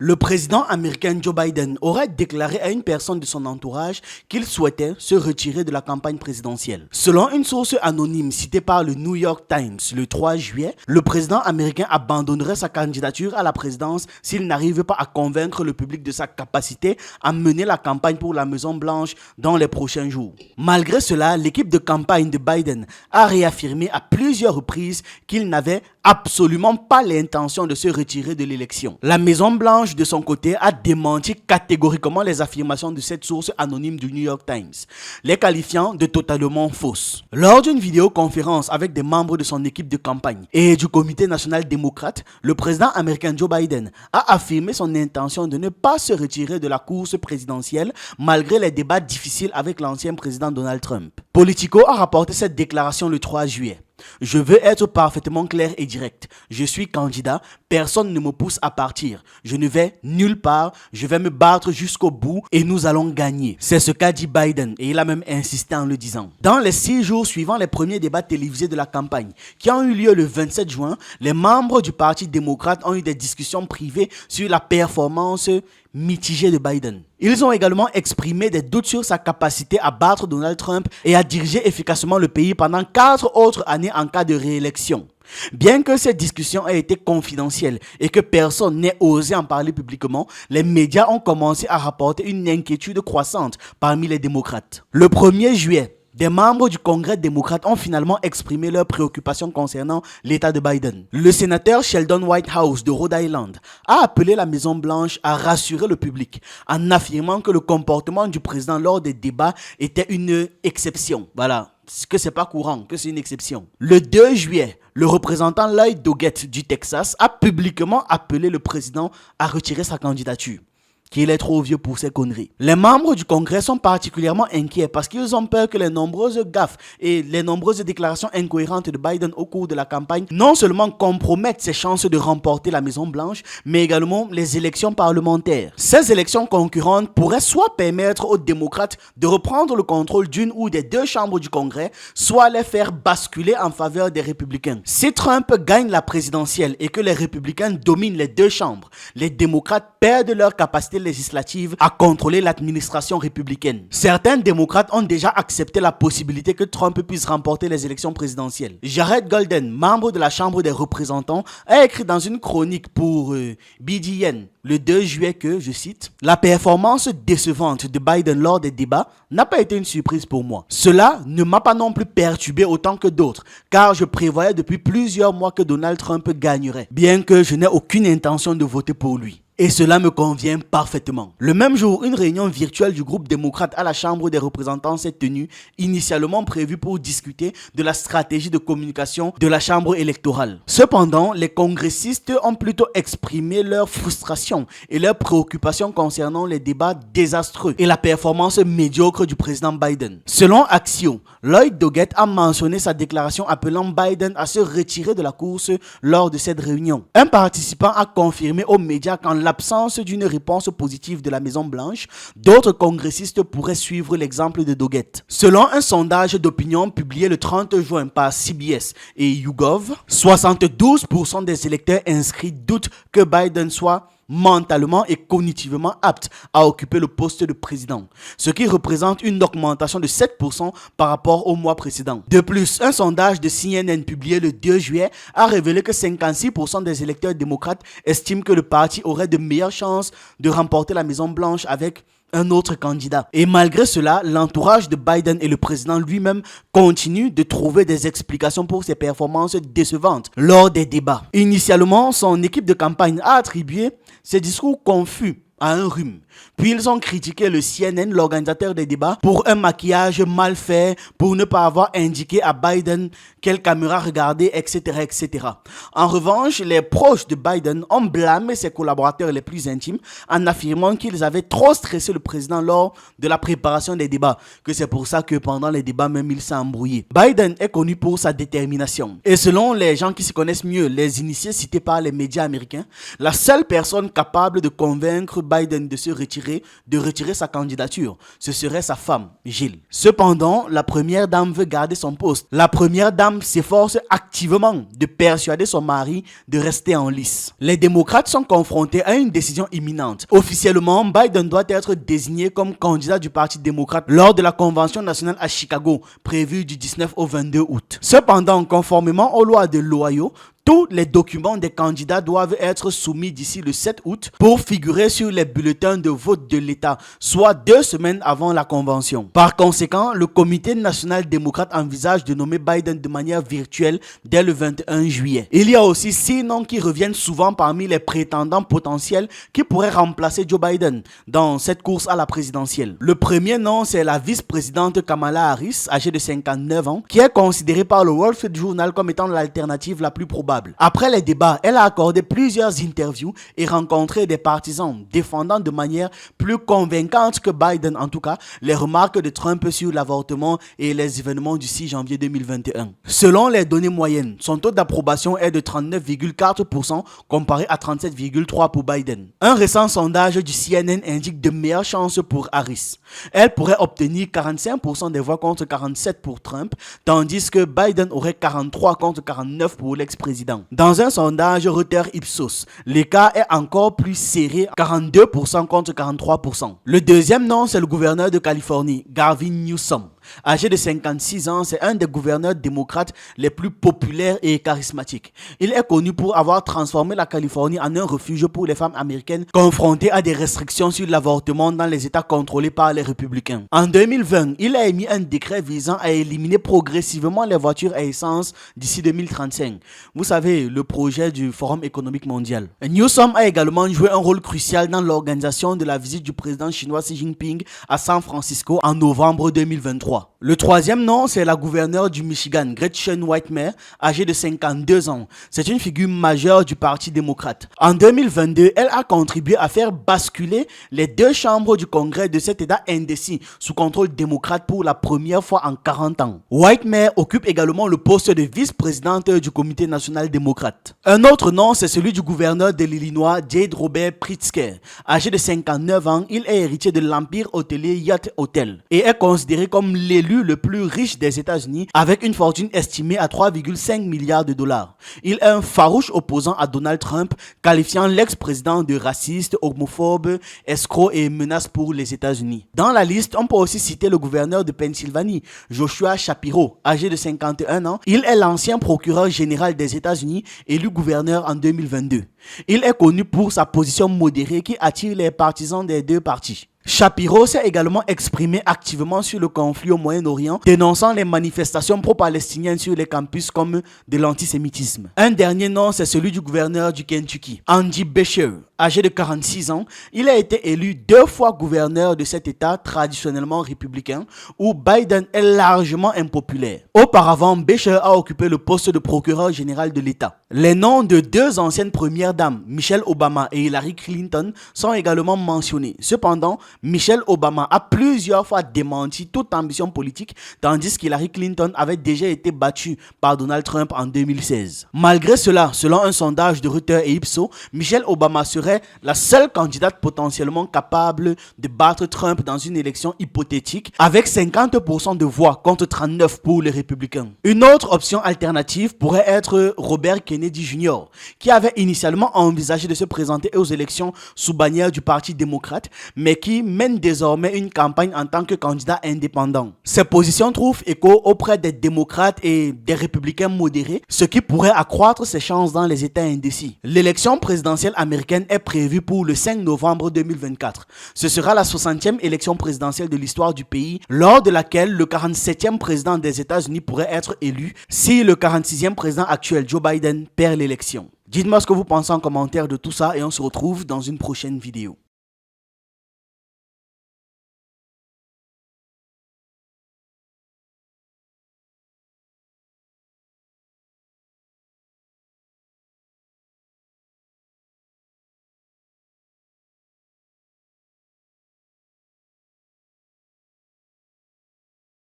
Le président américain Joe Biden aurait déclaré à une personne de son entourage qu'il souhaitait se retirer de la campagne présidentielle. Selon une source anonyme citée par le New York Times le 3 juillet, le président américain abandonnerait sa candidature à la présidence s'il n'arrive pas à convaincre le public de sa capacité à mener la campagne pour la Maison-Blanche dans les prochains jours. Malgré cela, l'équipe de campagne de Biden a réaffirmé à plusieurs reprises qu'il n'avait absolument pas l'intention de se retirer de l'élection. La Maison-Blanche, de son côté, a démenti catégoriquement les affirmations de cette source anonyme du New York Times, les qualifiant de totalement fausses. Lors d'une vidéoconférence avec des membres de son équipe de campagne et du comité national démocrate, le président américain Joe Biden a affirmé son intention de ne pas se retirer de la course présidentielle malgré les débats difficiles avec l'ancien président Donald Trump. Politico a rapporté cette déclaration le 3 juillet. Je veux être parfaitement clair et direct. Je suis candidat, personne ne me pousse à partir. Je ne vais nulle part, je vais me battre jusqu'au bout et nous allons gagner. C'est ce qu'a dit Biden et il a même insisté en le disant. Dans les 6 jours suivant les premiers débats télévisés de la campagne, qui ont eu lieu le 27 juin, les membres du Parti démocrate ont eu des discussions privées sur la performance mitigée de Biden. Ils ont également exprimé des doutes sur sa capacité à battre Donald Trump et à diriger efficacement le pays pendant 4 autres années en cas de réélection. Bien que cette discussion ait été confidentielle et que personne n'ait osé en parler publiquement, les médias ont commencé à rapporter une inquiétude croissante parmi les démocrates. Le 1er juillet, des membres du Congrès démocrate ont finalement exprimé leurs préoccupations concernant l'état de Biden. Le sénateur Sheldon Whitehouse de Rhode Island a appelé la Maison-Blanche à rassurer le public en affirmant que le comportement du président lors des débats était une exception. Voilà, que c'est pas courant, que c'est une exception. Le 2 juillet, le représentant Lloyd Doggett du Texas a publiquement appelé le président à retirer sa candidature, qu'il est trop vieux pour ces conneries. Les membres du Congrès sont particulièrement inquiets parce qu'ils ont peur que les nombreuses gaffes et les nombreuses déclarations incohérentes de Biden au cours de la campagne non seulement compromettent ses chances de remporter la Maison-Blanche, mais également les élections parlementaires. Ces élections concurrentes pourraient soit permettre aux démocrates de reprendre le contrôle d'une ou des 2 chambres du Congrès, soit les faire basculer en faveur des républicains. Si Trump gagne la présidentielle et que les républicains dominent les 2 chambres, les démocrates perdent leur capacité législative à contrôler l'administration républicaine. Certains démocrates ont déjà accepté la possibilité que Trump puisse remporter les élections présidentielles. Jared Golden, membre de la Chambre des représentants, a écrit dans une chronique pour BDN le 2 juillet que, je cite, « La performance décevante de Biden lors des débats n'a pas été une surprise pour moi. Cela ne m'a pas non plus perturbé autant que d'autres, car je prévoyais depuis plusieurs mois que Donald Trump gagnerait, bien que je n'ai aucune intention de voter pour lui. Et cela me convient parfaitement. » Le même jour, une réunion virtuelle du groupe démocrate à la Chambre des représentants s'est tenue, initialement prévue pour discuter de la stratégie de communication de la Chambre électorale. Cependant, les congressistes ont plutôt exprimé leur frustration et leurs préoccupations concernant les débats désastreux et la performance médiocre du président Biden. Selon Axios, Lloyd Doggett a mentionné sa déclaration appelant Biden à se retirer de la course lors de cette réunion. Un participant a confirmé aux médias qu'en l'absence d'une réponse positive de la Maison-Blanche, d'autres congressistes pourraient suivre l'exemple de Doggett. Selon un sondage d'opinion publié le 30 juin par CBS et YouGov, 72% des électeurs inscrits doutent que Biden soit mentalement et cognitivement apte à occuper le poste de président, ce qui représente une augmentation de 7% par rapport au mois précédent. De plus, un sondage de CNN publié le 2 juillet a révélé que 56% des électeurs démocrates estiment que le parti aurait de meilleures chances de remporter la Maison-Blanche avec un autre candidat. Et malgré cela, l'entourage de Biden et le président lui-même continuent de trouver des explications pour ses performances décevantes lors des débats. Initialement, son équipe de campagne a attribué ses discours confus à un rhume. Puis ils ont critiqué le CNN, l'organisateur des débats, pour un maquillage mal fait, pour ne pas avoir indiqué à Biden quelle caméra regarder, etc., etc. En revanche, les proches de Biden ont blâmé ses collaborateurs les plus intimes en affirmant qu'ils avaient trop stressé le président lors de la préparation des débats, que c'est pour ça que pendant les débats même il s'est embrouillé. Biden est connu pour sa détermination. Et selon les gens qui se connaissent mieux, les initiés cités par les médias américains, la seule personne capable de convaincre Biden de retirer sa candidature. Ce serait sa femme, Jill. Cependant, la première dame veut garder son poste. La première dame s'efforce activement de persuader son mari de rester en lice. Les démocrates sont confrontés à une décision imminente. Officiellement, Biden doit être désigné comme candidat du Parti démocrate lors de la convention nationale à Chicago, prévue du 19 au 22 août. Cependant, conformément aux lois de l'Ohio, tous les documents des candidats doivent être soumis d'ici le 7 août pour figurer sur les bulletins de vote de l'État, soit 2 semaines avant la convention. Par conséquent, le comité national démocrate envisage de nommer Biden de manière virtuelle dès le 21 juillet. Il y a aussi 6 noms qui reviennent souvent parmi les prétendants potentiels qui pourraient remplacer Joe Biden dans cette course à la présidentielle. Le premier nom, c'est la vice-présidente Kamala Harris, âgée de 59 ans, qui est considérée par le Wall Street Journal comme étant l'alternative la plus probable. Après les débats, elle a accordé plusieurs interviews et rencontré des partisans, défendant de manière plus convaincante que Biden, en tout cas, les remarques de Trump sur l'avortement et les événements du 6 janvier 2021. Selon les données moyennes, son taux d'approbation est de 39,4% comparé à 37,3% pour Biden. Un récent sondage du CNN indique de meilleures chances pour Harris. Elle pourrait obtenir 45% des voix contre 47% pour Trump, tandis que Biden aurait 43 contre 49 pour l'ex-président. Dans un sondage Reuters Ipsos, l'écart est encore plus serré, 42% contre 43%. Le deuxième nom, c'est le gouverneur de Californie, Gavin Newsom. Âgé de 56 ans, c'est un des gouverneurs démocrates les plus populaires et charismatiques. Il est connu pour avoir transformé la Californie en un refuge pour les femmes américaines confrontées à des restrictions sur l'avortement dans les États contrôlés par les républicains. En 2020, il a émis un décret visant à éliminer progressivement les voitures à essence d'ici 2035. Vous savez, le projet du Forum économique mondial. Newsom a également joué un rôle crucial dans l'organisation de la visite du président chinois Xi Jinping à San Francisco en novembre 2023. Le troisième nom, c'est la gouverneure du Michigan, Gretchen Whitmer, âgée de 52 ans. C'est une figure majeure du Parti démocrate. En 2022, elle a contribué à faire basculer les 2 chambres du Congrès de cet État indécis sous contrôle démocrate pour la première fois en 40 ans. Whitmer occupe également le poste de vice-présidente du Comité national démocrate. Un autre nom, c'est celui du gouverneur de l'Illinois, Jade Robert Pritzker. Âgé de 59 ans, il est héritier de l'empire hôtelier Hyatt Hotel et est considéré comme l'élu le plus riche des États-Unis avec une fortune estimée à 3,5 milliards de dollars. Il est un farouche opposant à Donald Trump, qualifiant l'ex-président de raciste, homophobe, escroc et menace pour les États-Unis. Dans la liste, on peut aussi citer le gouverneur de Pennsylvanie, Joshua Shapiro, âgé de 51 ans. Il est l'ancien procureur général des États-Unis, élu gouverneur en 2022. Il est connu pour sa position modérée qui attire les partisans des 2 partis. Shapiro s'est également exprimé activement sur le conflit au Moyen-Orient, dénonçant les manifestations pro-palestiniennes sur les campus comme de l'antisémitisme. Un dernier nom, c'est celui du gouverneur du Kentucky, Andy Beshear. Âgé de 46 ans, il a été élu 2 fois gouverneur de cet État traditionnellement républicain où Biden est largement impopulaire. Auparavant, Beshear a occupé le poste de procureur général de l'État. Les noms de 2 anciennes premières dames, Michelle Obama et Hillary Clinton, sont également mentionnés. Cependant, Michelle Obama a plusieurs fois démenti toute ambition politique, tandis qu'Hillary Clinton avait déjà été battue par Donald Trump en 2016. Malgré cela, selon un sondage de Reuters et Ipsos, Michelle Obama serait la seule candidate potentiellement capable de battre Trump dans une élection hypothétique avec 50% de voix contre 39 pour les républicains. Une autre option alternative pourrait être Robert Kennedy Jr., qui avait initialement envisagé de se présenter aux élections sous bannière du Parti démocrate, mais qui mène désormais une campagne en tant que candidat indépendant. Ces positions trouvent écho auprès des démocrates et des républicains modérés, ce qui pourrait accroître ses chances dans les États indécis. L'élection présidentielle américaine est prévue pour le 5 novembre 2024. Ce sera la 60e élection présidentielle de l'histoire du pays, lors de laquelle le 47e président des États-Unis pourrait être élu si le 46e président actuel, Joe Biden, perd l'élection. Dites-moi ce que vous pensez en commentaire de tout ça et on se retrouve dans une prochaine vidéo.